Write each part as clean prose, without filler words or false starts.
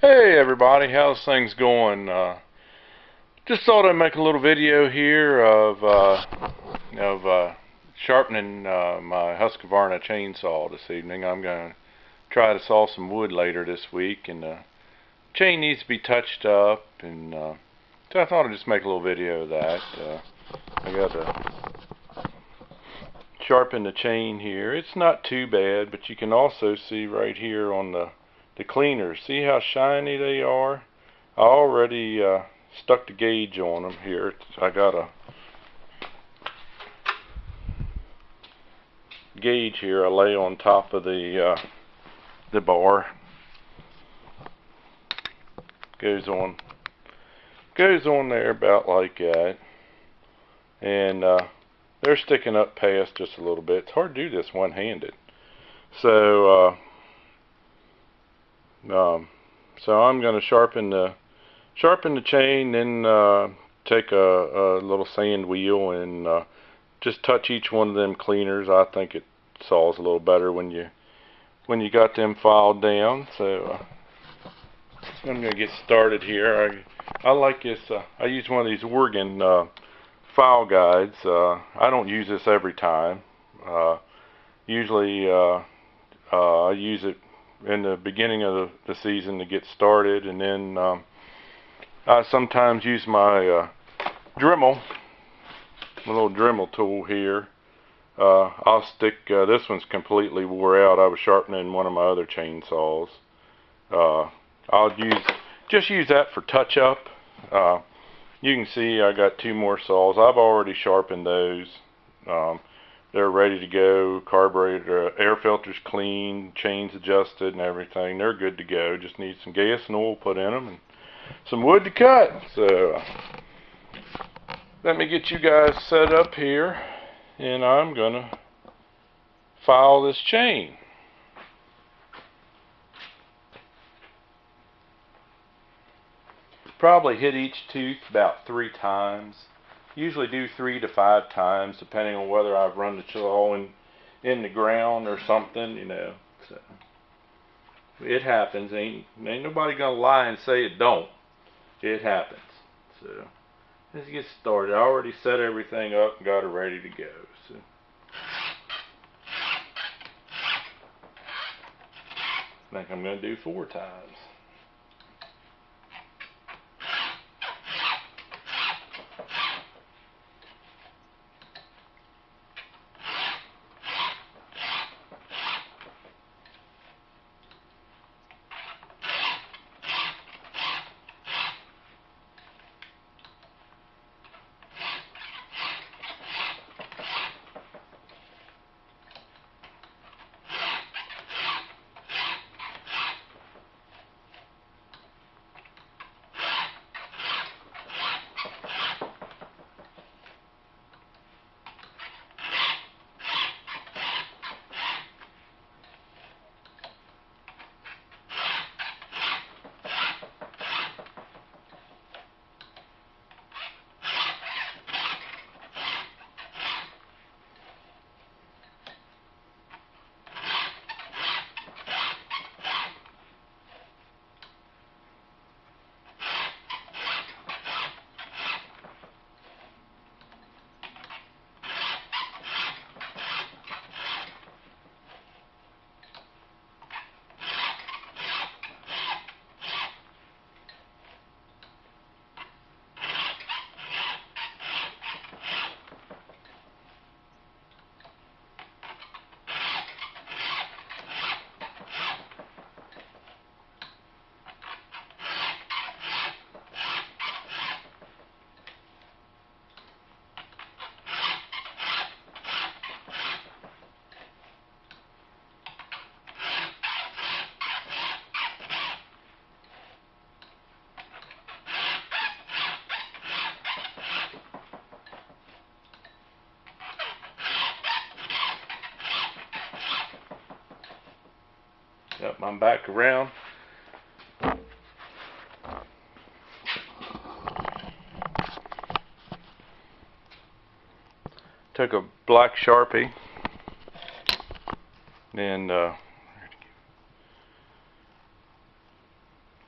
Hey everybody, how's things going? Just thought I'd make a little video here of sharpening my Husqvarna chainsaw this evening. I'm going to try to saw some wood later this week, and the chain needs to be touched up, and so I thought I'd just make a little video of that. I got to sharpen the chain here. It's not too bad, but you can also see right here on the cleaners. See how shiny they are? I already stuck the gauge on them here. I got a gauge here I lay on top of the bar. Goes on there about like that, and they're sticking up past just a little bit. It's hard to do this one-handed, so so I'm going to sharpen the chain, then take a little sand wheel and just touch each one of them cleaners. I think it saws a little better when you got them filed down. So I'm going to get started here. I like this. I use one of these Oregon file guides. I don't use this every time. Usually I use it in the beginning of the season to get started, and then I sometimes use my Dremel, my little Dremel tool here. I'll stick, this one's completely wore out. I was sharpening one of my other chainsaws. I'll just use that for touch up. You can see I got two more saws. I've already sharpened those. They're ready to go. Carburetor, air filter's clean, chains adjusted and everything. They're good to go. Just need some gas and oil put in them and some wood to cut. So let me get you guys set up here, and I'm gonna file this chain. Probably hit each tooth about 3 times. Usually do 3 to 5 times, depending on whether I've run the saw in the ground or something, you know. So it happens. Ain't nobody gonna lie and say it don't. It happens. So let's get started. I already set everything up and got it ready to go. So I think I'm gonna do 4 times. Yep, I'm back around. Took a black Sharpie and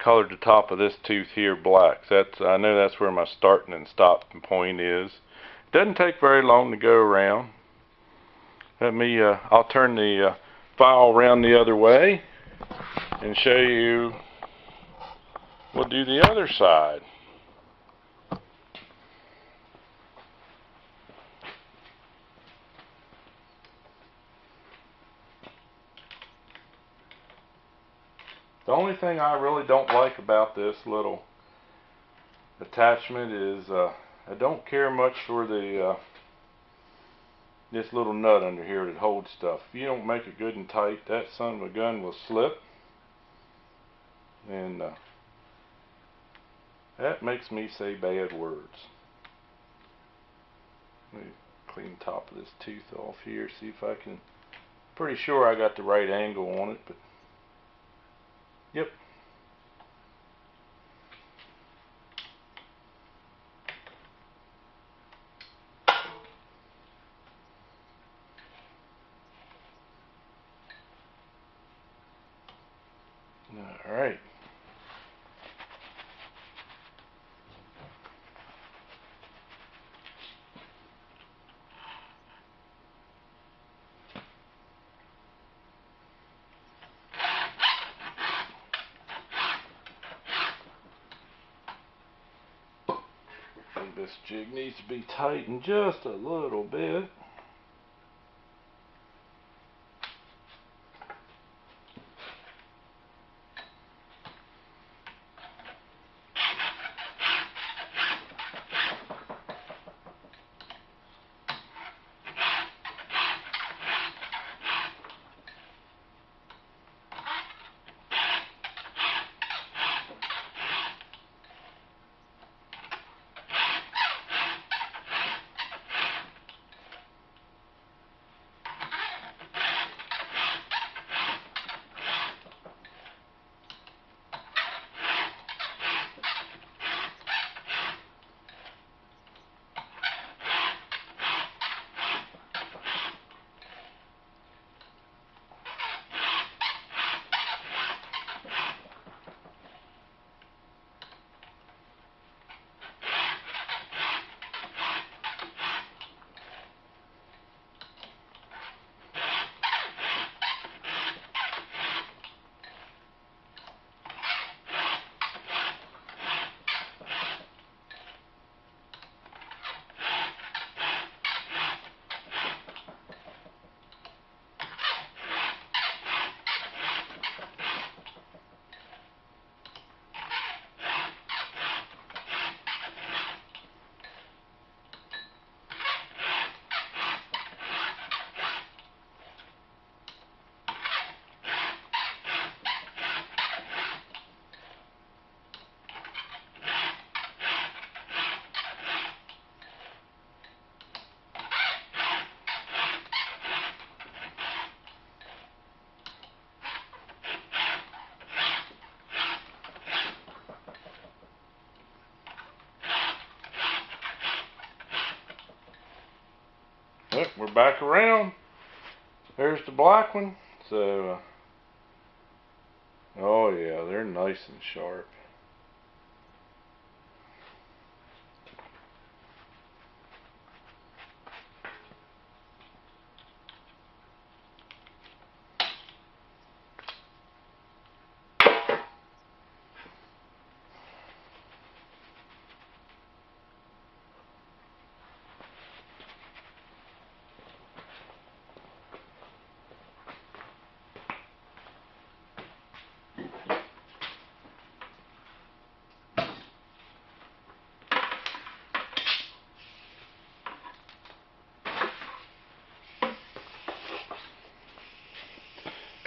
colored the top of this tooth here black. I know that's where my starting and stopping point is. It doesn't take very long to go around. I'll turn the file around the other way and show you. We'll do the other side. The only thing I really don't like about this little attachment is I don't care much for the this little nut under here that holds stuff. If you don't make it good and tight, that son of a gun will slip, and that makes me say bad words. Let me clean the top of this tooth off here, see if I can. Pretty sure I got the right angle on it, but yep. All right. This jig needs to be tightened just a little bit. Look, we're back around. There's the black one. So, oh yeah, they're nice and sharp.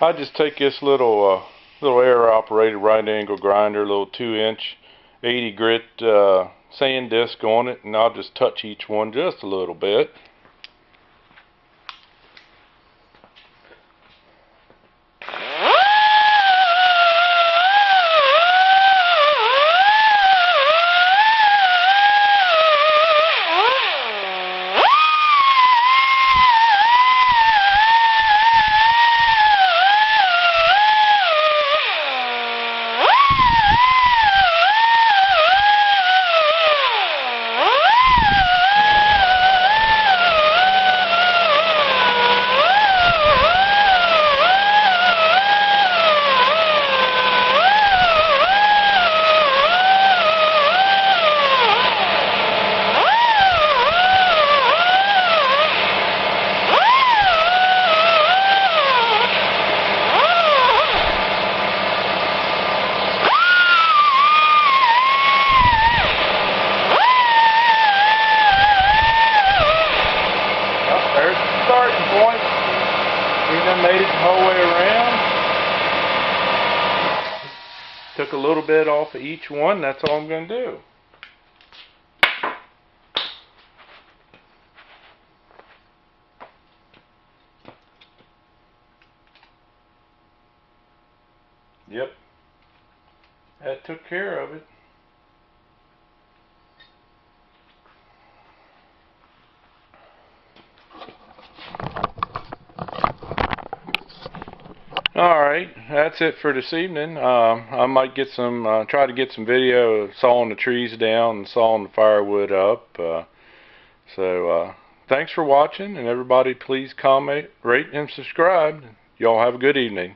I just take this little air operated right angle grinder, little 2-inch 80 grit sand disc on it, and I'll just touch each one just a little bit. Took a little bit off of each one. That's all I'm going to do. Yep. That took care of it. Alright, that's it for this evening. I might get some, try to get some video of sawing the trees down and sawing the firewood up. Thanks for watching, and everybody please comment, rate, and subscribe. Y'all have a good evening.